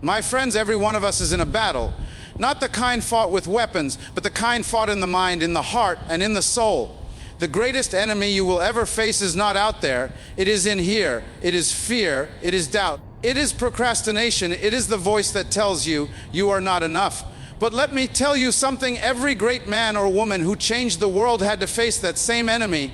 My friends, every one of us is in a battle. Not the kind fought with weapons, but the kind fought in the mind, in the heart, and in the soul. The greatest enemy you will ever face is not out there. It is in here. It is fear. It is doubt. It is procrastination. It is the voice that tells you you are not enough. But let me tell you something. Every great man or woman who changed the world had to face that same enemy.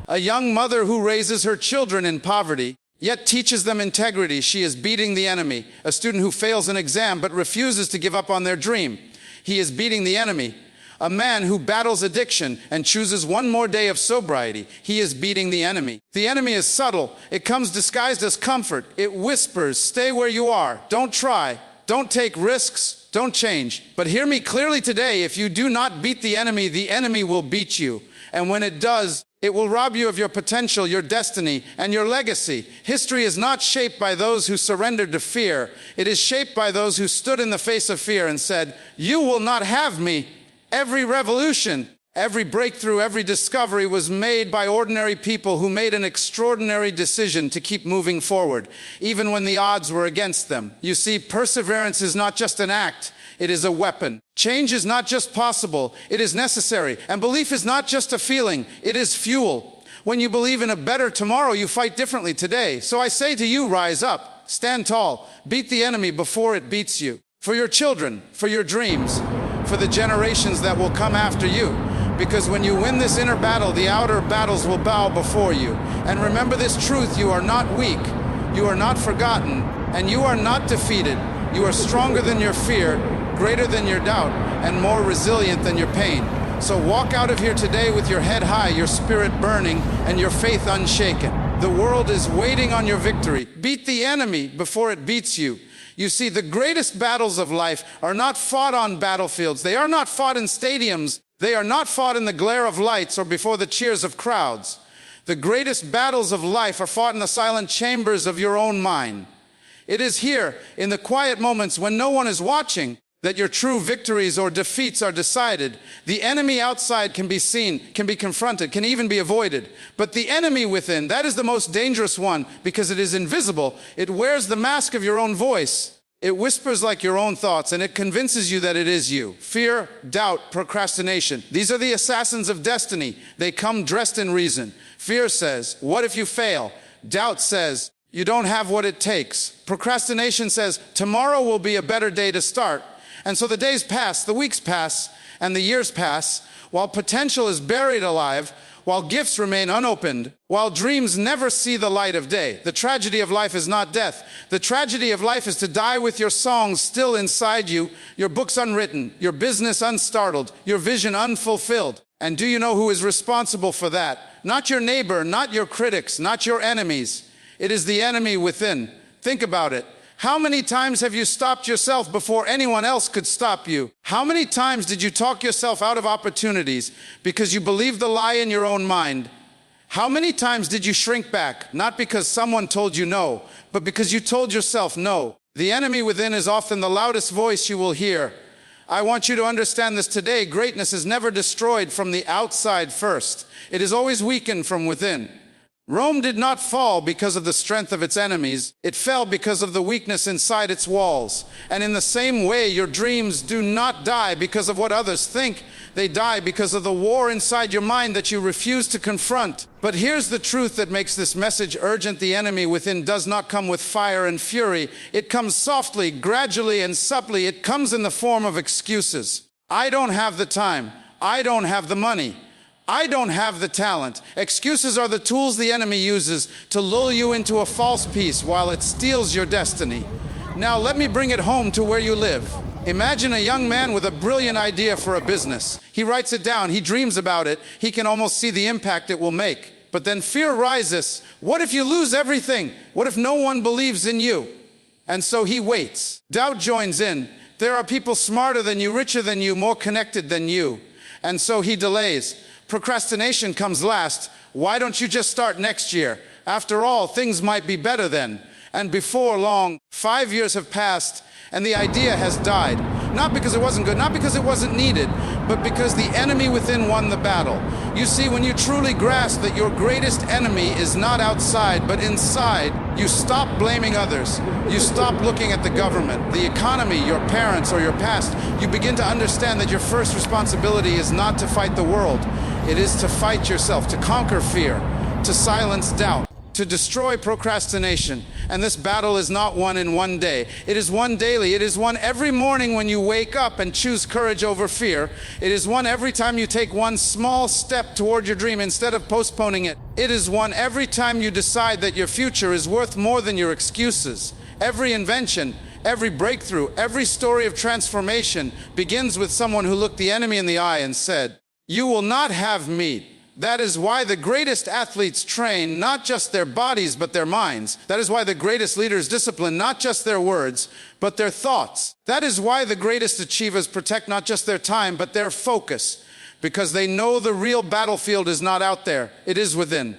A young mother who raises her children in poverty, yet teaches them integrity. She is beating the enemy. A student who fails an exam but refuses to give up on their dream. He is beating the enemy. A man who battles addiction and chooses one more day of sobriety. He is beating the enemy. The enemy is subtle. It comes disguised as comfort. It whispers, stay where you are. Don't try. Don't take risks. Don't change. But hear me clearly today. If you do not beat the enemy will beat you. And when it does, it will rob you of your potential, your destiny, and your legacy. History is not shaped by those who surrendered to fear. It is shaped by those who stood in the face of fear and said, you will not have me. Every revolution, every breakthrough, every discovery was made by ordinary people who made an extraordinary decision to keep moving forward, even when the odds were against them. You see, perseverance is not just an act. It is a weapon. Change is not just possible, it is necessary. And belief is not just a feeling, it is fuel. When you believe in a better tomorrow, you fight differently today. So I say to you, rise up, stand tall, beat the enemy before it beats you. For your children, for your dreams, for the generations that will come after you. Because when you win this inner battle, the outer battles will bow before you. And remember this truth, you are not weak, you are not forgotten, and you are not defeated. You are stronger than your fear, greater than your doubt, and more resilient than your pain. So walk out of here today with your head high, your spirit burning, and your faith unshaken. The world is waiting on your victory. Beat the enemy before it beats you. You see, the greatest battles of life are not fought on battlefields. They are not fought in stadiums. They are not fought in the glare of lights or before the cheers of crowds. The greatest battles of life are fought in the silent chambers of your own mind. It is here, in the quiet moments when no one is watching, that your true victories or defeats are decided. The enemy outside can be seen, can be confronted, can even be avoided. But the enemy within, that is the most dangerous one because it is invisible. It wears the mask of your own voice. It whispers like your own thoughts, and it convinces you that it is you. Fear, doubt, procrastination. These are the assassins of destiny. They come dressed in reason. Fear says, what if you fail? Doubt says, you don't have what it takes. Procrastination says, tomorrow will be a better day to start. And so the days pass, the weeks pass, and the years pass, while potential is buried alive, while gifts remain unopened, while dreams never see the light of day. The tragedy of life is not death. The tragedy of life is to die with your songs still inside you, your books unwritten, your business unstartled, your vision unfulfilled. And do you know who is responsible for that? Not your neighbor, not your critics, not your enemies. It is the enemy within. Think about it. How many times have you stopped yourself before anyone else could stop you? How many times did you talk yourself out of opportunities because you believed the lie in your own mind? How many times did you shrink back, not because someone told you no, but because you told yourself no? The enemy within is often the loudest voice you will hear. I want you to understand this today. Greatness is never destroyed from the outside first. It is always weakened from within. Rome did not fall because of the strength of its enemies. It fell because of the weakness inside its walls. And in the same way, your dreams do not die because of what others think. They die because of the war inside your mind that you refuse to confront. But here's the truth that makes this message urgent. The enemy within does not come with fire and fury. It comes softly, gradually, and subtly. It comes in the form of excuses. I don't have the time. I don't have the money. I don't have the talent. Excuses are the tools the enemy uses to lull you into a false peace while it steals your destiny. Now let me bring it home to where you live. Imagine a young man with a brilliant idea for a business. He writes it down, he dreams about it, he can almost see the impact it will make. But then fear rises. What if you lose everything? What if no one believes in you? And so he waits. Doubt joins in. There are people smarter than you, richer than you, more connected than you. And so he delays. Procrastination comes last. Why don't you just start next year? After all, things might be better then. And before long, 5 years have passed and the idea has died. Not because it wasn't good, not because it wasn't needed, but because the enemy within won the battle. You see, when you truly grasp that your greatest enemy is not outside, but inside, you stop blaming others. You stop looking at the government, the economy, your parents, or your past. You begin to understand that your first responsibility is not to fight the world. It is to fight yourself, to conquer fear, to silence doubt, to destroy procrastination. And this battle is not won in one day. It is won daily. It is won every morning when you wake up and choose courage over fear. It is won every time you take one small step toward your dream instead of postponing it. It is won every time you decide that your future is worth more than your excuses. Every invention, every breakthrough, every story of transformation begins with someone who looked the enemy in the eye and said, "You will not have me." That is why the greatest athletes train not just their bodies, but their minds. That is why the greatest leaders discipline not just their words, but their thoughts. That is why the greatest achievers protect not just their time, but their focus, because they know the real battlefield is not out there, it is within.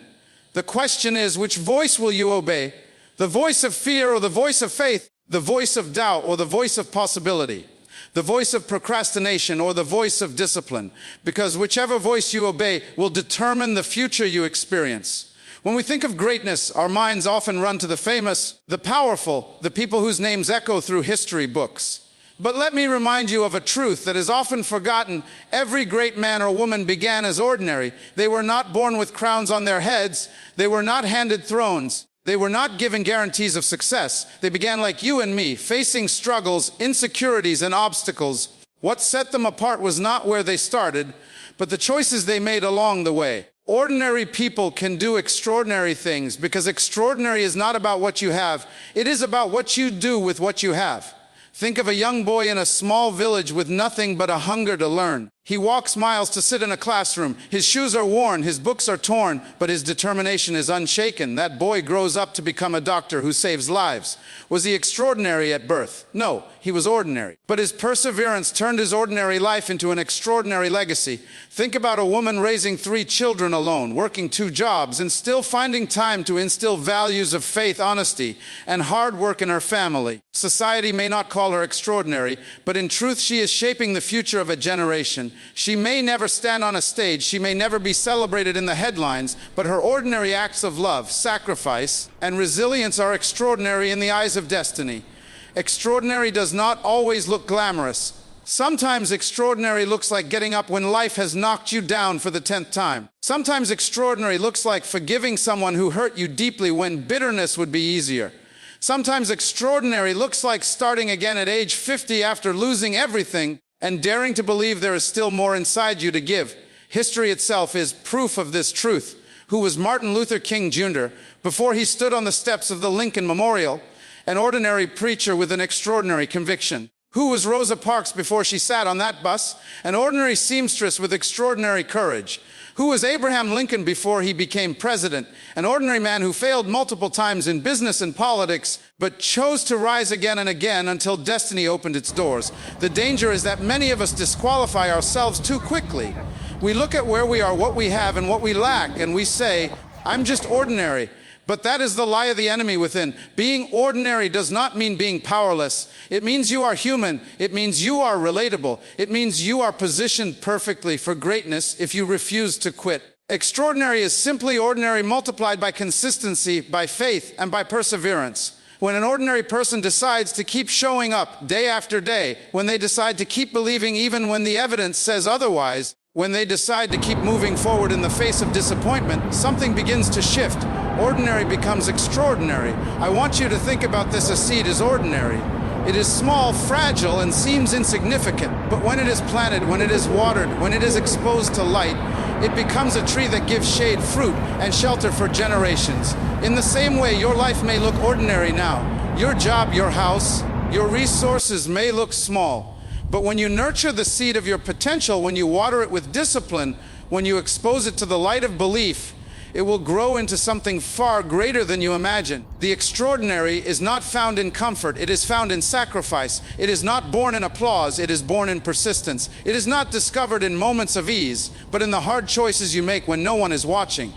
The question is, which voice will you obey? The voice of fear or the voice of faith? The voice of doubt or the voice of possibility? The voice of procrastination or the voice of discipline? Because whichever voice you obey will determine the future you experience. When we think of greatness, our minds often run to the famous, the powerful, the people whose names echo through history books. But let me remind you of a truth that is often forgotten. Every great man or woman began as ordinary. They were not born with crowns on their heads. They were not handed thrones. They were not given guarantees of success. They began like you and me, facing struggles, insecurities, and obstacles. What set them apart was not where they started, but the choices they made along the way. Ordinary people can do extraordinary things because extraordinary is not about what you have. It is about what you do with what you have. Think of a young boy in a small village with nothing but a hunger to learn. He walks miles to sit in a classroom. His shoes are worn, his books are torn, but his determination is unshaken. That boy grows up to become a doctor who saves lives. Was he extraordinary at birth? No, he was ordinary. But his perseverance turned his ordinary life into an extraordinary legacy. Think about a woman raising 3 children alone, working 2 jobs, and still finding time to instill values of faith, honesty, and hard work in her family. Society may not call her extraordinary, but in truth she is shaping the future of a generation. She may never stand on a stage, she may never be celebrated in the headlines, but her ordinary acts of love, sacrifice, and resilience are extraordinary in the eyes of destiny. Extraordinary does not always look glamorous. Sometimes extraordinary looks like getting up when life has knocked you down for the 10th time. Sometimes extraordinary looks like forgiving someone who hurt you deeply when bitterness would be easier. Sometimes extraordinary looks like starting again at age 50 after losing everything and daring to believe there is still more inside you to give. History itself is proof of this truth. Who was Martin Luther King Jr. before he stood on the steps of the Lincoln Memorial? An ordinary preacher with an extraordinary conviction. Who was Rosa Parks before she sat on that bus? An ordinary seamstress with extraordinary courage. Who was Abraham Lincoln before he became president? An ordinary man who failed multiple times in business and politics, but chose to rise again and again until destiny opened its doors. The danger is that many of us disqualify ourselves too quickly. We look at where we are, what we have, and what we lack, and we say, "I'm just ordinary." But that is the lie of the enemy within. Being ordinary does not mean being powerless. It means you are human. It means you are relatable. It means you are positioned perfectly for greatness if you refuse to quit. Extraordinary is simply ordinary multiplied by consistency, by faith, and by perseverance. When an ordinary person decides to keep showing up day after day, when they decide to keep believing even when the evidence says otherwise, when they decide to keep moving forward in the face of disappointment, something begins to shift. Ordinary becomes extraordinary. I want you to think about this: a seed is ordinary. It is small, fragile, and seems insignificant. But when it is planted, when it is watered, when it is exposed to light, it becomes a tree that gives shade, fruit, and shelter for generations. In the same way, your life may look ordinary now. Your job, your house, your resources may look small. But when you nurture the seed of your potential, when you water it with discipline, when you expose it to the light of belief, it will grow into something far greater than you imagine. The extraordinary is not found in comfort. It is found in sacrifice. It is not born in applause. It is born in persistence. It is not discovered in moments of ease, but in the hard choices you make when no one is watching.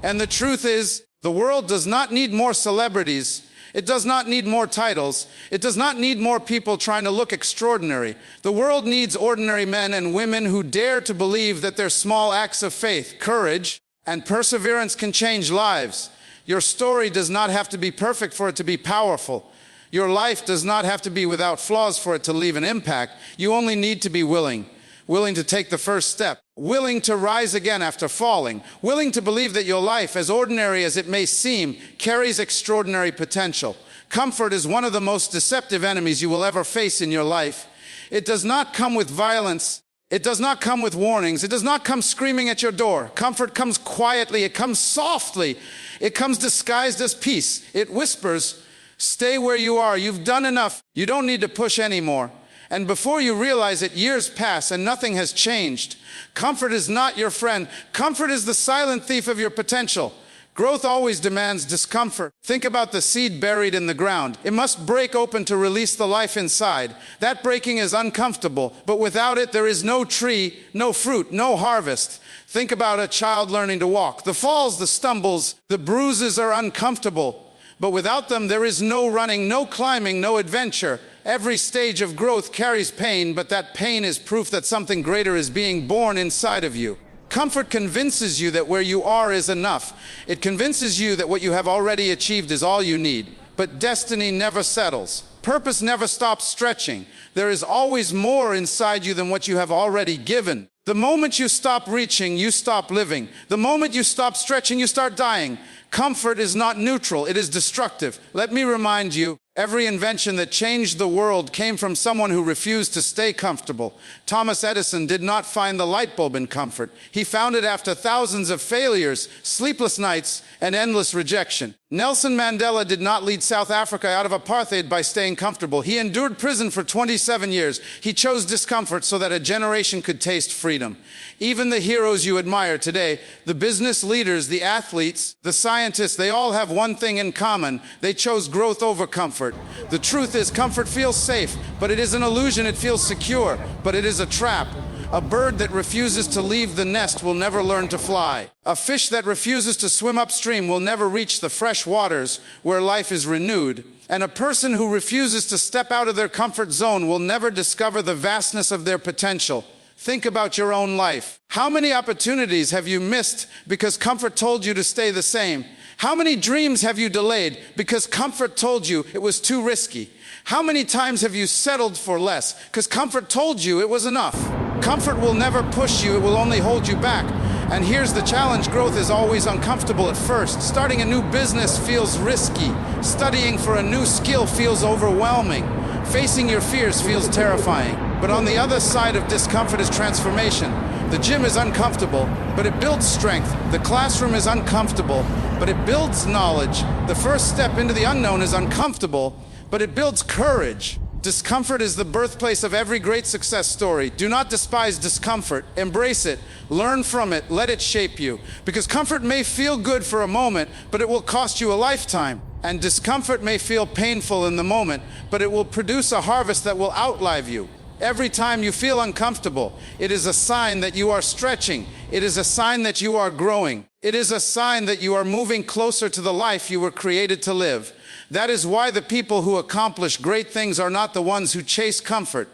And the truth is, the world does not need more celebrities. It does not need more titles. It does not need more people trying to look extraordinary. The world needs ordinary men and women who dare to believe that their small acts of faith, courage, and perseverance can change lives. Your story does not have to be perfect for it to be powerful. Your life does not have to be without flaws for it to leave an impact. You only need to be willing to take the first step, willing to rise again after falling, willing to believe that your life, as ordinary as it may seem, carries extraordinary potential. Comfort is one of the most deceptive enemies you will ever face in your life. It does not come with violence. It does not come with warnings. It does not come screaming at your door. Comfort comes quietly. It comes softly. It comes disguised as peace. It whispers, "Stay where you are. You've done enough. You don't need to push anymore." And before you realize it, years pass and nothing has changed. Comfort is not your friend. Comfort is the silent thief of your potential. Growth always demands discomfort. Think about the seed buried in the ground. It must break open to release the life inside. That breaking is uncomfortable, but without it, there is no tree, no fruit, no harvest. Think about a child learning to walk. The falls, the stumbles, the bruises are uncomfortable. But without them, there is no running, no climbing, no adventure. Every stage of growth carries pain, but that pain is proof that something greater is being born inside of you. Comfort convinces you that where you are is enough. It convinces you that what you have already achieved is all you need. But destiny never settles. Purpose never stops stretching. There is always more inside you than what you have already given. The moment you stop reaching, you stop living. The moment you stop stretching, you start dying. Comfort is not neutral, it is destructive. Let me remind you, every invention that changed the world came from someone who refused to stay comfortable. Thomas Edison did not find the light bulb in comfort. He found it after thousands of failures, sleepless nights, and endless rejection. Nelson Mandela did not lead South Africa out of apartheid by staying comfortable. He endured prison for 27 years. He chose discomfort so that a generation could taste freedom. Even the heroes you admire today, the business leaders, the athletes, the scientists, they all have one thing in common. They chose growth over comfort. The truth is, comfort feels safe, but it is an illusion. It feels secure, but it is a trap. A bird that refuses to leave the nest will never learn to fly. A fish that refuses to swim upstream will never reach the fresh waters where life is renewed. And a person who refuses to step out of their comfort zone will never discover the vastness of their potential. Think about your own life. How many opportunities have you missed because comfort told you to stay the same? How many dreams have you delayed because comfort told you it was too risky? How many times have you settled for less because comfort told you it was enough? Comfort will never push you, it will only hold you back. And here's the challenge, growth is always uncomfortable at first. Starting a new business feels risky. Studying for a new skill feels overwhelming. Facing your fears feels terrifying. But on the other side of discomfort is transformation. The gym is uncomfortable, but it builds strength. The classroom is uncomfortable, but it builds knowledge. The first step into the unknown is uncomfortable, but it builds courage. Discomfort is the birthplace of every great success story. Do not despise discomfort. Embrace it. Learn from it. Let it shape you. Because comfort may feel good for a moment, but it will cost you a lifetime. And discomfort may feel painful in the moment, but it will produce a harvest that will outlive you. Every time you feel uncomfortable, it is a sign that you are stretching. It is a sign that you are growing. It is a sign that you are moving closer to the life you were created to live. That is why the people who accomplish great things are not the ones who chase comfort,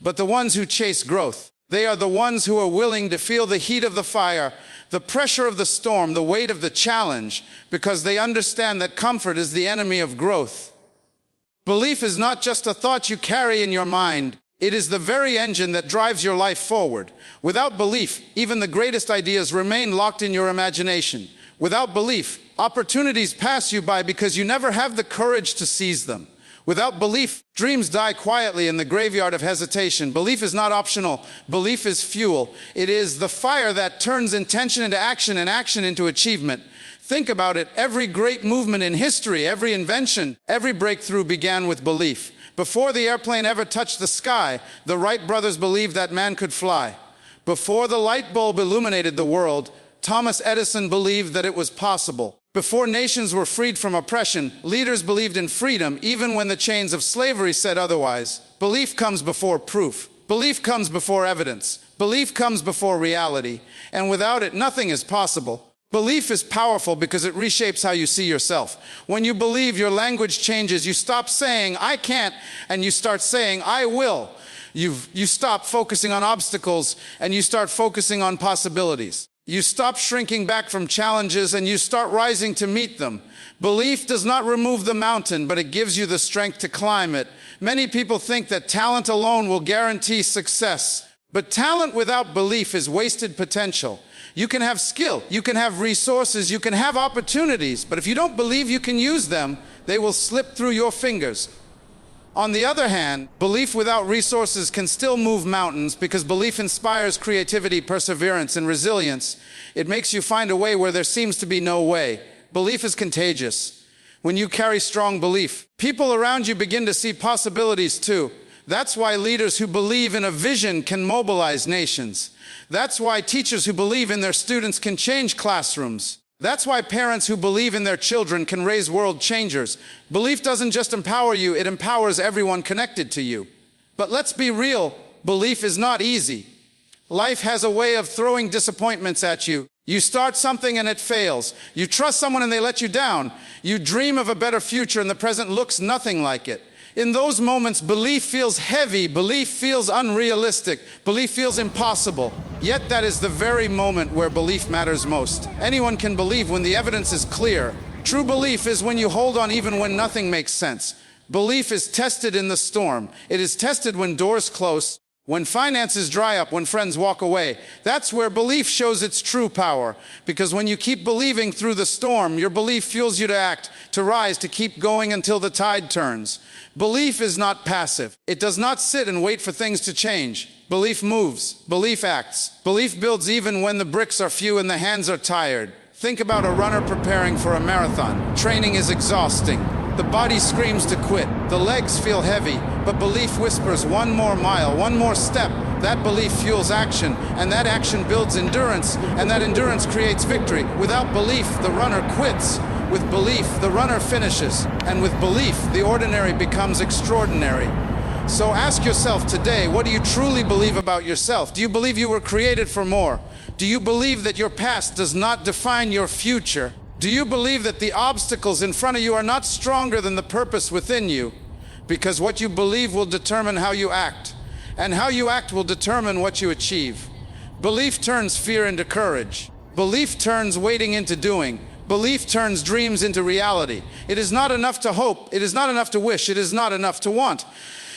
but the ones who chase growth. They are the ones who are willing to feel the heat of the fire, the pressure of the storm, the weight of the challenge, because they understand that comfort is the enemy of growth. Belief is not just a thought you carry in your mind. It is the very engine that drives your life forward. Without belief, even the greatest ideas remain locked in your imagination. Without belief, opportunities pass you by because you never have the courage to seize them. Without belief, dreams die quietly in the graveyard of hesitation. Belief is not optional. Belief is fuel. It is the fire that turns intention into action and action into achievement. Think about it. Every great movement in history, every invention, every breakthrough began with belief. Before the airplane ever touched the sky, the Wright brothers believed that man could fly. Before the light bulb illuminated the world, Thomas Edison believed that it was possible. Before nations were freed from oppression, leaders believed in freedom, even when the chains of slavery said otherwise. Belief comes before proof. Belief comes before evidence. Belief comes before reality. And without it, nothing is possible. Belief is powerful because it reshapes how you see yourself. When you believe, your language changes. You stop saying, I can't, and you start saying, I will. You stop focusing on obstacles, and you start focusing on possibilities. You stop shrinking back from challenges, and you start rising to meet them. Belief does not remove the mountain, but it gives you the strength to climb it. Many people think that talent alone will guarantee success, but talent without belief is wasted potential. You can have skill, you can have resources, you can have opportunities, but if you don't believe you can use them, they will slip through your fingers. On the other hand, belief without resources can still move mountains because belief inspires creativity, perseverance, and resilience. It makes you find a way where there seems to be no way. Belief is contagious. When you carry strong belief, people around you begin to see possibilities too. That's why leaders who believe in a vision can mobilize nations. That's why teachers who believe in their students can change classrooms. That's why parents who believe in their children can raise world changers. Belief doesn't just empower you, it empowers everyone connected to you. But let's be real, belief is not easy. Life has a way of throwing disappointments at you. You start something and it fails. You trust someone and they let you down. You dream of a better future and the present looks nothing like it. In those moments, belief feels heavy, belief feels unrealistic, belief feels impossible. Yet that is the very moment where belief matters most. Anyone can believe when the evidence is clear. True belief is when you hold on even when nothing makes sense. Belief is tested in the storm. It is tested when doors close, when finances dry up, when friends walk away. That's where belief shows its true power. Because when you keep believing through the storm, your belief fuels you to act, to rise, to keep going until the tide turns. Belief is not passive. It does not sit and wait for things to change. Belief moves. Belief acts. Belief builds even when the bricks are few and the hands are tired. Think about a runner preparing for a marathon. Training is exhausting. The body screams to quit. The legs feel heavy, but belief whispers one more mile, one more step. That belief fuels action, and that action builds endurance, and that endurance creates victory. Without belief, the runner quits. With belief, the runner finishes. And with belief, the ordinary becomes extraordinary. So ask yourself today, what do you truly believe about yourself? Do you believe you were created for more? Do you believe that your past does not define your future? Do you believe that the obstacles in front of you are not stronger than the purpose within you? Because what you believe will determine how you act, and how you act will determine what you achieve. Belief turns fear into courage. Belief turns waiting into doing. Belief turns dreams into reality. It is not enough to hope. It is not enough to wish. It is not enough to want.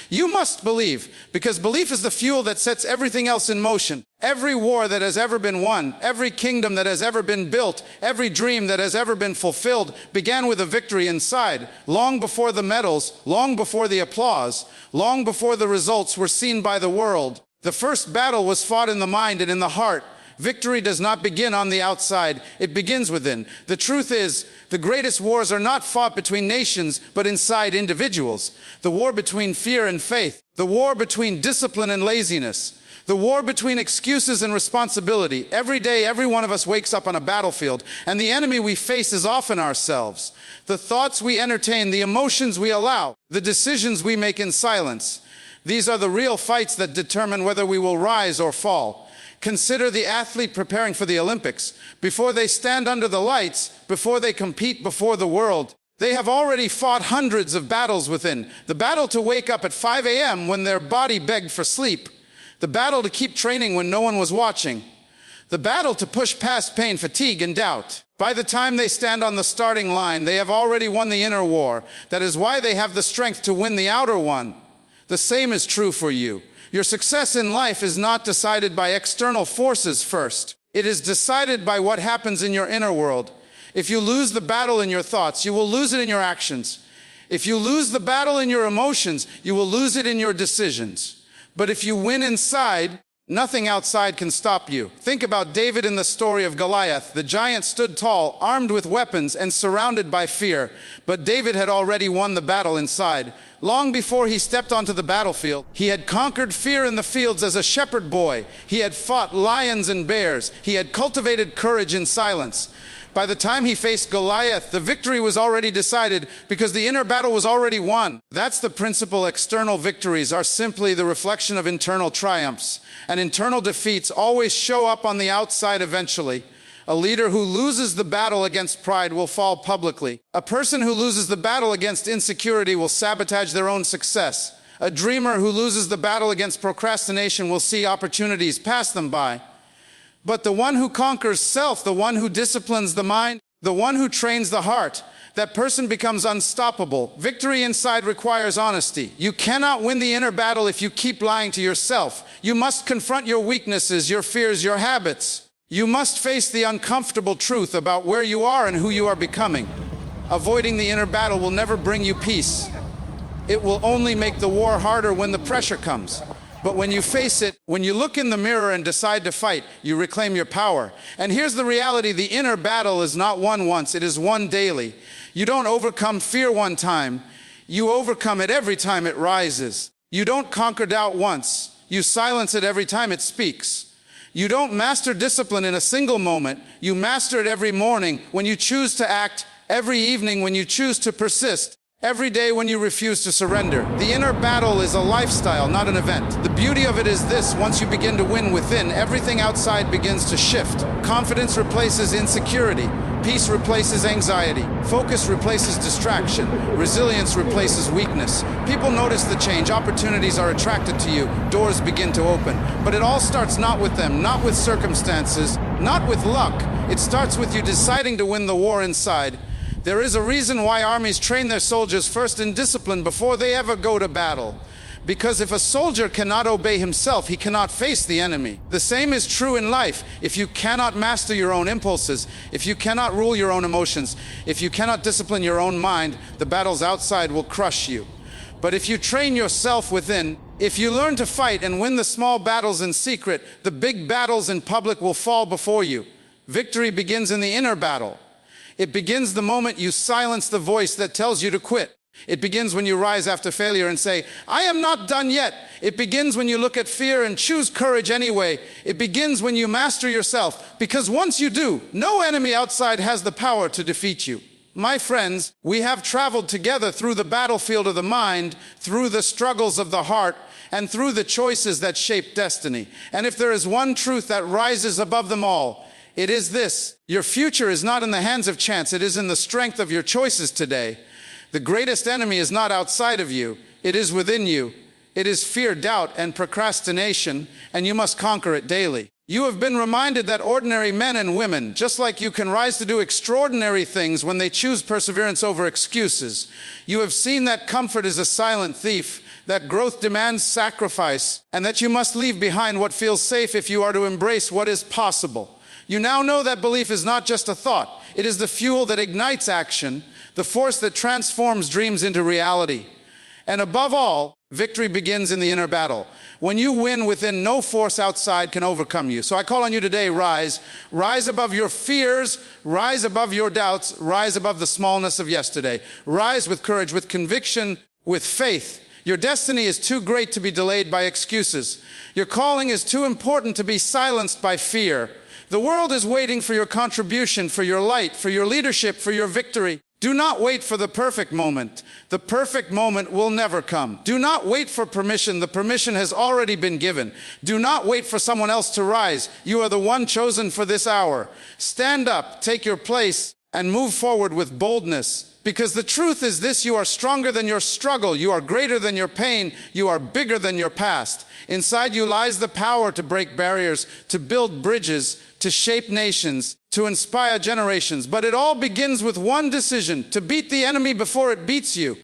You must believe, because belief is the fuel that sets everything else in motion. Every war that has ever been won, every kingdom that has ever been built, every dream that has ever been fulfilled began with a victory inside, long before the medals, long before the applause, long before the results were seen by the world. The first battle was fought in the mind and in the heart. Victory does not begin on the outside, it begins within. The truth is, the greatest wars are not fought between nations, but inside individuals. The war between fear and faith, the war between discipline and laziness, the war between excuses and responsibility. Every day, every one of us wakes up on a battlefield, and the enemy we face is often ourselves. The thoughts we entertain, the emotions we allow, the decisions we make in silence. These are the real fights that determine whether we will rise or fall. Consider the athlete preparing for the Olympics. Before they stand under the lights, before they compete before the world, they have already fought hundreds of battles within. The battle to wake up at 5 a.m. when their body begged for sleep. The battle to keep training when no one was watching. The battle to push past pain, fatigue, and doubt. By the time they stand on the starting line, they have already won the inner war. That is why they have the strength to win the outer one. The same is true for you. Your success in life is not decided by external forces first. It is decided by what happens in your inner world. If you lose the battle in your thoughts, you will lose it in your actions. If you lose the battle in your emotions, you will lose it in your decisions. But if you win inside, nothing outside can stop you. Think about David in the story of Goliath. The giant stood tall, armed with weapons and surrounded by fear. But David had already won the battle inside. Long before he stepped onto the battlefield, he had conquered fear in the fields as a shepherd boy. He had fought lions and bears. He had cultivated courage in silence. By the time he faced Goliath, the victory was already decided because the inner battle was already won. That's the principle. External victories are simply the reflection of internal triumphs, and internal defeats always show up on the outside eventually. A leader who loses the battle against pride will fall publicly. A person who loses the battle against insecurity will sabotage their own success. A dreamer who loses the battle against procrastination will see opportunities pass them by. But the one who conquers self, the one who disciplines the mind, the one who trains the heart, that person becomes unstoppable. Victory inside requires honesty. You cannot win the inner battle if you keep lying to yourself. You must confront your weaknesses, your fears, your habits. You must face the uncomfortable truth about where you are and who you are becoming. Avoiding the inner battle will never bring you peace. It will only make the war harder when the pressure comes. But when you face it, when you look in the mirror and decide to fight, you reclaim your power. And here's the reality: the inner battle is not won once, it is won daily. You don't overcome fear one time, you overcome it every time it rises. You don't conquer doubt once, you silence it every time it speaks. You don't master discipline in a single moment, you master it every morning when you choose to act, every evening when you choose to persist, every day when you refuse to surrender. The inner battle is a lifestyle, not an event. The beauty of it is this: once you begin to win within, everything outside begins to shift. Confidence replaces insecurity. Peace replaces anxiety. Focus replaces distraction. Resilience replaces weakness. People notice the change. Opportunities are attracted to you. Doors begin to open. But it all starts not with them, not with circumstances, not with luck. It starts with you deciding to win the war inside. There is a reason why armies train their soldiers first in discipline before they ever go to battle. Because if a soldier cannot obey himself, he cannot face the enemy. The same is true in life. If you cannot master your own impulses, if you cannot rule your own emotions, if you cannot discipline your own mind, the battles outside will crush you. But if you train yourself within, if you learn to fight and win the small battles in secret, the big battles in public will fall before you. Victory begins in the inner battle. It begins the moment you silence the voice that tells you to quit. It begins when you rise after failure and say, "I am not done yet." It begins when you look at fear and choose courage anyway. It begins when you master yourself, because once you do, no enemy outside has the power to defeat you. My friends, we have traveled together through the battlefield of the mind, through the struggles of the heart, and through the choices that shape destiny. And if there is one truth that rises above them all, it is this: your future is not in the hands of chance, it is in the strength of your choices today. The greatest enemy is not outside of you, it is within you. It is fear, doubt, and procrastination, and you must conquer it daily. You have been reminded that ordinary men and women, just like you, can rise to do extraordinary things when they choose perseverance over excuses. You have seen that comfort is a silent thief, that growth demands sacrifice, and that you must leave behind what feels safe if you are to embrace what is possible. You now know that belief is not just a thought, it is the fuel that ignites action, the force that transforms dreams into reality. And above all, victory begins in the inner battle. When you win within, no force outside can overcome you. So I call on you today: rise. Rise above your fears, rise above your doubts, rise above the smallness of yesterday. Rise with courage, with conviction, with faith. Your destiny is too great to be delayed by excuses. Your calling is too important to be silenced by fear. The world is waiting for your contribution, for your light, for your leadership, for your victory. Do not wait for the perfect moment. The perfect moment will never come. Do not wait for permission. The permission has already been given. Do not wait for someone else to rise. You are the one chosen for this hour. Stand up, take your place, and move forward with boldness. Because the truth is this: you are stronger than your struggle. You are greater than your pain. You are bigger than your past. Inside you lies the power to break barriers, to build bridges, to shape nations, to inspire generations. But it all begins with one decision: to beat the enemy before it beats you.